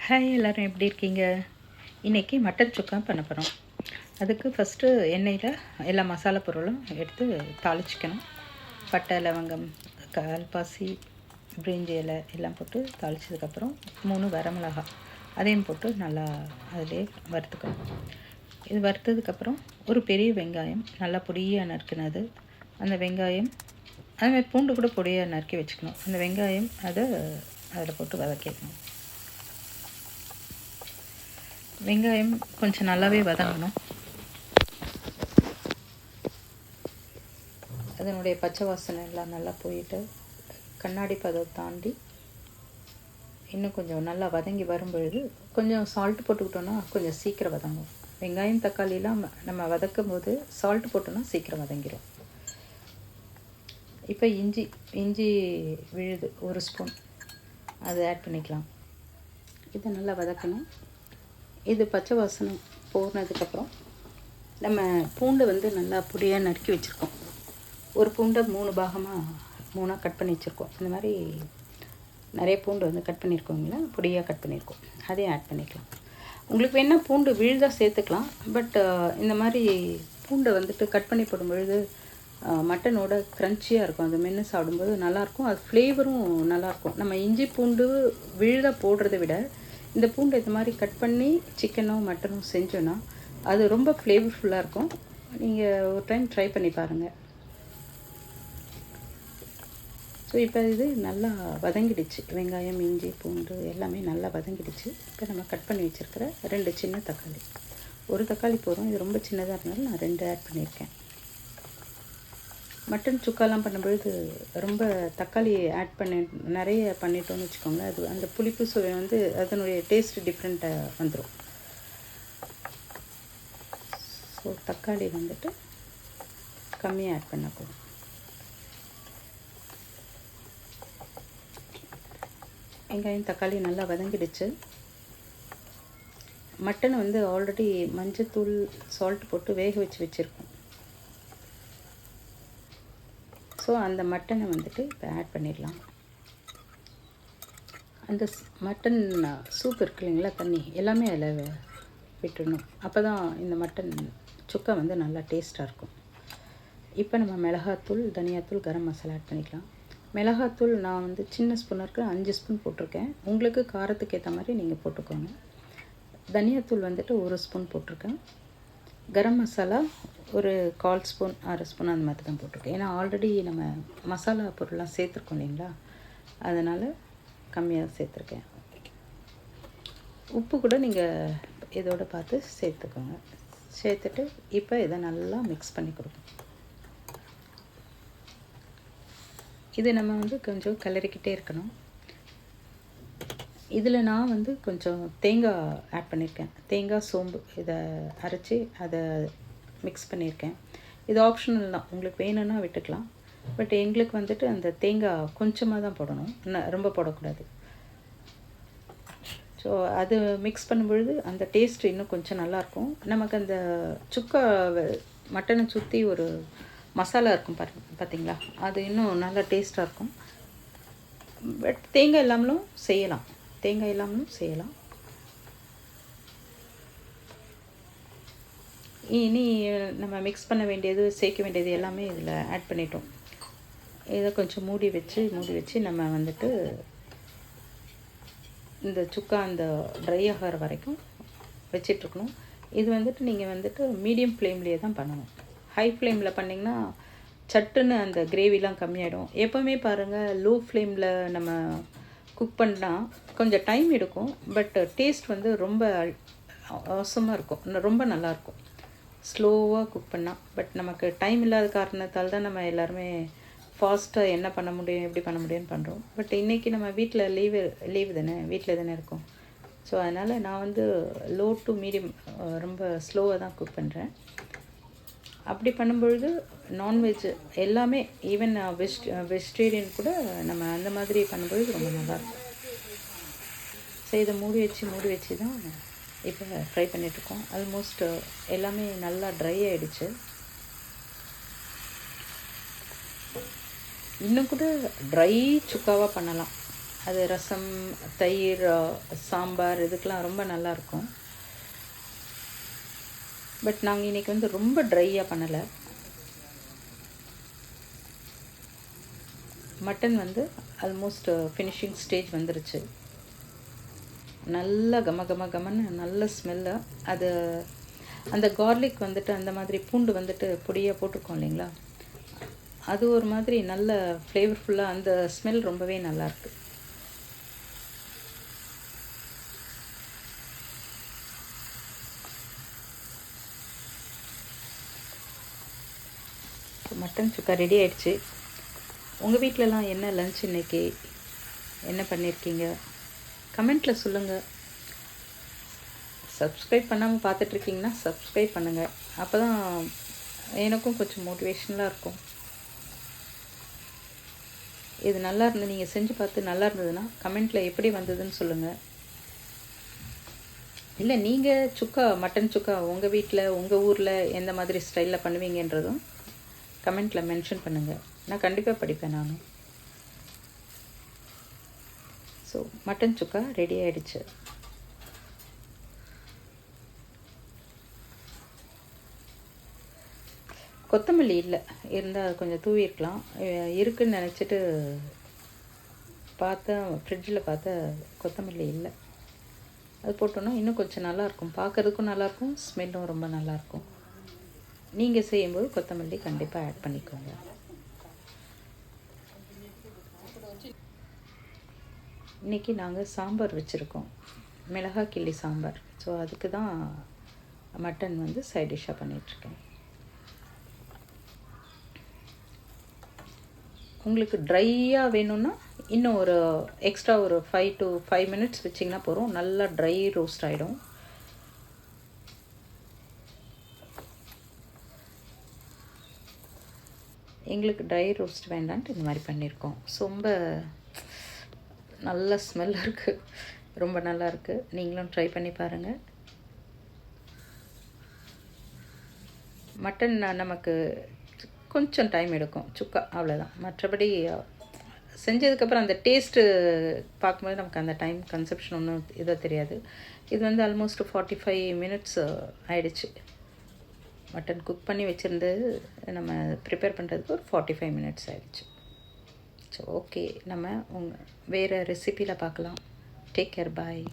Hi எல்லோரும் எப்படி இருக்கீங்க? இன்றைக்கி மட்டன் சுக்கா பண்ண போகிறோம். அதுக்கு ஃபஸ்ட்டு எண்ணெயில் எல்லா மசாலா பொருளும் எடுத்து தாளிச்சிக்கணும். பட்டை, லவங்கம், கல்பாசி, பிரிஞ்சி இலை எல்லாம் போட்டு தாளித்ததுக்கப்புறம் 3 வரமிளகாய் அதையும் போட்டு நல்லா அதிலே வறுத்துக்கணும். இது வறுத்ததுக்கப்புறம் ஒரு பெரிய வெங்காயம் நல்லா பொடியாக நறுக்கினது, அந்த வெங்காயம் அதுமாதிரி பூண்டு கூட பொடியாக நறுக்கி வச்சுக்கணும். அந்த வெங்காயம் அதில் போட்டு வதக்கிக்கணும். வெங்காயம் கொஞ்சம் நல்லாவே வதங்கணும். அதனுடைய பச்சை வாசனை எல்லாம் நல்லா போயிட்டு கண்ணாடி பதம் தாண்டி இன்னும் கொஞ்சம் நல்லா வதங்கி வரும்பொழுது கொஞ்சம் சால்ட் போட்டுக்கிட்டோன்னா கொஞ்சம் சீக்கிரம் வதங்கும். வெங்காயம் தக்காளிலாம் நம்ம வதக்கும் போது சால்ட் போட்டோன்னா சீக்கிரம் வதங்கிடும். இப்போ இஞ்சி விழுது 1 ஸ்பூன் அதை ஆட் பண்ணிக்கலாம். இதை நல்லா வதக்கணும். இது பச்சை வாசனை போனதுக்கப்புறம் நம்ம பூண்டை நல்லா பொடியாக நறுக்கி வச்சுருக்கோம். ஒரு பூண்டை 3 கட் பண்ணி வச்சுருக்கோம். இந்த மாதிரி நிறைய பூண்டு கட் பண்ணியிருக்கோங்களா, பொடியாக கட் பண்ணியிருக்கோம். அதையும் ஆட் பண்ணிக்கலாம். உங்களுக்கு வேணால் பூண்டு விழுதாக சேர்த்துக்கலாம். பட் இந்த மாதிரி பூண்டை கட் பண்ணி போடும் பொழுது மட்டனோட க்ரன்ச்சியாக இருக்கும். அது மென்று சாப்பிடும்போது நல்லாயிருக்கும். அது ஃப்ளேவரும் நல்லாயிருக்கும். நம்ம இஞ்சி பூண்டு விழுதாக போடுறதை விட இந்த பூண்டை இந்த மாதிரி கட் பண்ணி சிக்கனோ மட்டனோ செஞ்சோன்னா அது ரொம்ப ஃப்ளேவர்ஃபுல்லாக இருக்கும். நீங்கள் ஒரு டைம் ட்ரை பண்ணி பாருங்கள். ஸோ இப்போ இது நல்லா வதங்கிடுச்சு. வெங்காயம், இஞ்சி, பூண்டு எல்லாமே நல்லா வதங்கிடுச்சு. இப்போ நம்ம கட் பண்ணி வச்சுருக்கிற 2 சின்ன தக்காளி, ஒரு தக்காளி போதும். இது ரொம்ப சின்னதாக இருந்தாலும் நான் 2 ஆட் பண்ணியிருக்கேன். மட்டன் சுக்காலாம் பண்ணும்பொழுது ரொம்ப தக்காளி ஆட் நிறைய பண்ணிட்டோன்னு வச்சுக்கோங்க, அது அந்த புளிப்பு சுவை அதனுடைய டேஸ்ட் டிஃப்ரெண்ட்டாக வந்துடும். ஸோ தக்காளி கம்மியாக ஆட் பண்ணக்கூடும். வெங்காயம் தக்காளி நல்லா வதங்கிடுச்சு. மட்டன் ஆல்ரெடி மஞ்சத்தூள் சால்ட் போட்டு வேக வச்சுருக்கோம். ஸோ அந்த மட்டனை இப்போ ஆட் பண்ணிடலாம். அந்த மட்டன் சூப் இருக்கு இல்லைங்களா, தண்ணி எல்லாமே அதில் விட்டுடணும். அப்போ தான் இந்த மட்டன் சுக்கா நல்லா டேஸ்ட்டாக இருக்கும். இப்போ நம்ம மிளகாத்தூள், தனியாத்தூள், கரம் மசாலா ஆட் பண்ணிக்கலாம். மிளகாத்தூள் நான் சின்ன ஸ்பூனருக்கு 5 ஸ்பூன் போட்டிருக்கேன். உங்களுக்கு காரத்துக்கு ஏற்ற மாதிரி நீங்கள் போட்டுக்கோங்க. தனியாத்தூள் 1 ஸ்பூன் போட்டிருக்கேன். கரம் மசாலா ஒரு 1/4 ஸ்பூன் 1/2 ஸ்பூன் அந்த மாதிரி தான் போட்டிருக்கேன். ஏன்னா ஆல்ரெடி நம்ம மசாலா பொருள்லாம் சேர்த்துருக்கோம் இல்லைங்களா, அதனால் கம்மியாக சேர்த்துருக்கேன். உப்பு கூட நீங்கள் இதோடு பார்த்து சேர்த்துக்கோங்க. சேர்த்துட்டு இப்போ இதை நல்லா மிக்ஸ் பண்ணி கொடுக்கணும். இது நம்ம கொஞ்சம் கிளறிக்கிட்டே இருக்கணும். இதில் நான் கொஞ்சம் தேங்காய் ஆட் பண்ணியிருக்கேன். தேங்காய், சோம்பு இதை அரைச்சி அதை மிக்ஸ் பண்ணியிருக்கேன். இது ஆப்ஷனல் தான், உங்களுக்கு வேணும்னா விட்டுக்கலாம். பட் எங்களுக்கு அந்த தேங்காய் கொஞ்சமாக தான் போடணும், ரொம்ப போடக்கூடாது. ஸோ அது மிக்ஸ் பண்ணும்பொழுது அந்த டேஸ்ட் இன்னும் கொஞ்சம் நல்லாயிருக்கும். நமக்கு அந்த சுக்கா மட்டனை சுற்றி ஒரு மசாலா இருக்கும் பார்த்தீங்களா, அது இன்னும் நல்லா டேஸ்ட்டாக இருக்கும். பட் தேங்காய் இல்லாமலும் செய்யலாம். இனி நம்ம மிக்ஸ் பண்ண வேண்டியது, சேர்க்க வேண்டியது எல்லாமே இதில் ஆட் பண்ணிட்டோம். இதை கொஞ்சம் மூடி வச்சு நம்ம இந்த சுக்கா அந்த ட்ரை ஆகிற வரைக்கும் வச்சிட்ருக்கணும். இது நீங்கள் மீடியம் ஃப்ளேம்லேயே தான் பண்ணணும். ஹை ஃப்ளேமில் பண்ணிங்கன்னா சட்டுன்னு அந்த கிரேவிலாம் கம்மியாயிடும். எப்போவுமே பாருங்கள், லோ ஃப்ளேமில் நம்ம குக் பண்ணால் கொஞ்சம் டைம் எடுக்கும். பட் டேஸ்ட் ரொம்ப அவசமாக இருக்கும், ரொம்ப நல்லாயிருக்கும் ஸ்லோவாக குக் பண்ணால். பட் நமக்கு டைம் இல்லாத காரணத்தால் தான் நம்ம எல்லாருமே ஃபாஸ்ட்டாக என்ன பண்ண முடியும், எப்படி பண்ண முடியும்னு பண்ணுறோம். பட் இன்றைக்கி நம்ம வீட்டில் லீவு தானே, வீட்டில் தானே இருக்கோம். ஸோ அதனால் நான் லோ டு மீடியம் ரொம்ப ஸ்லோவாக தான் குக் பண்ணுறேன். அப்படி பண்ணும்பொழுது நான்வெஜ் எல்லாமே, ஈவன் வெஜிடேரியன் கூட நம்ம அந்த மாதிரி பண்ணும்பொழுது ரொம்ப நல்லாயிருக்கும். ஸோ இதை மூடி வச்சு தான் இப்போ ஃப்ரை பண்ணிகிட்ருக்கோம். ஆல்மோஸ்ட் எல்லாமே நல்லா ட்ரை ஆகிடுச்சு. இன்னும் கூட ட்ரை சுக்காவாக பண்ணலாம். அது ரசம், தயிர், சாம்பார் இதுக்கெலாம் ரொம்ப நல்லாயிருக்கும். பட் நாங்கள் இன்றைக்கி வந்து ரொம்ப ட்ரையாக பண்ணலை. மட்டன் வந்து ஆல்மோஸ்ட் ஃபினிஷிங் ஸ்டேஜ் வந்துருச்சு. நல்லா கமன்னு நல்ல ஸ்மெல்லு. அது அந்த கார்லிக் வந்துட்டு அந்த மாதிரி பூண்டு வந்துட்டு பொடியாக போட்டிருக்கோம் இல்லைங்களா, அது ஒரு மாதிரி நல்ல ஃப்ளேவர்ஃபுல்லாக அந்த ஸ்மெல் ரொம்பவே நல்லாயிருக்கு. மட்டன் சுக்கா ரெடி ஆகிடுச்சு. உங்கள் வீட்டிலலாம் என்ன லன்ச் இன்றைக்கி, என்ன பண்ணியிருக்கீங்க கமெண்ட்டில் சொல்லுங்கள். சப்ஸ்கிரைப் பண்ணாமல் பார்த்துட்ருக்கீங்கன்னா சப்ஸ்கிரைப் பண்ணுங்கள். அப்போ தான் எனக்கும் கொஞ்சம் மோட்டிவேஷ்னலாக இருக்கும். இது நல்லா இருந்து நீங்கள் செஞ்சு பார்த்து நல்லா இருந்ததுன்னா கமெண்ட்டில் எப்படி வந்ததுன்னு சொல்லுங்கள். இல்லை நீங்கள் மட்டன் சுக்கா உங்கள் வீட்டில் உங்கள் ஊரில் எந்த மாதிரி ஸ்டைலில் பண்ணுவீங்கன்றதும் கமெண்ட்டில் மென்ஷன் பண்ணுங்கள். நான் கண்டிப்பாக படிப்பேன் நான். ஸோ மட்டன் சுக்கா ரெடி ஆகிடுச்சு. கொத்தமல்லி இல்லை, இருந்தால் கொஞ்சம் தூவிருக்கலாம். இருக்குதுன்னு நினச்சிட்டு பார்த்தேன், ஃப்ரிட்ஜில் பார்த்தா கொத்தமல்லி இல்லை. அது போட்டோன்னா இன்னும் கொஞ்சம் நல்லாயிருக்கும், பார்க்குறதுக்கும் நல்லாயிருக்கும், ஸ்மெல்லும் ரொம்ப நல்லாயிருக்கும். நீங்கள் செய்யும்போது கொத்தமல்லி கண்டிப்பாக ஆட் பண்ணிக்கோங்க. இன்றைக்கி நாங்கள் சாம்பார் வச்சுருக்கோம், மிளகாய் கிள்ளி சாம்பார். ஸோ அதுக்கு தான் மட்டன் வந்து சைட் டிஷ்ஷாக பண்ணிகிட்ருக்கேன். உங்களுக்கு ட்ரையாக வேணும்னா இன்னும் ஒரு எக்ஸ்ட்ரா ஒரு 5 to 5 minutes வச்சிங்கன்னா போதும், நல்லா ட்ரை ரோஸ்ட் ஆகிடும். எங்களுக்கு ட்ரை ரோஸ்ட் வேண்டான்ட்டு இந்த மாதிரி பண்ணியிருக்கோம். ரொம்ப நல்ல ஸ்மெல் இருக்குது, ரொம்ப நல்லா இருக்குது. நீங்களும் ட்ரை பண்ணி பாருங்கள். மட்டன் நமக்கு கொஞ்சம் டைம் எடுக்கும், சுக்கா அவ்வளோதான். மற்றபடி செஞ்சதுக்கப்புறம் அந்த டேஸ்ட்டு பார்க்கும்போது நமக்கு அந்த டைம் கன்செப்ஷன் ஒன்றும் இதாக தெரியாது. இது வந்து ஆல்மோஸ்ட் 45 minutes ஆயிடுச்சு. மட்டன் குக் பண்ணி வச்சுருந்து நம்ம ப்ரிப்பேர் பண்ணுறதுக்கு ஒரு 45 minutes ஆயிடுச்சு. ஸோ ஓகே, நம்ம வேறு ரெசிப்பியில் பார்க்கலாம். டேக் கேர், பாய்.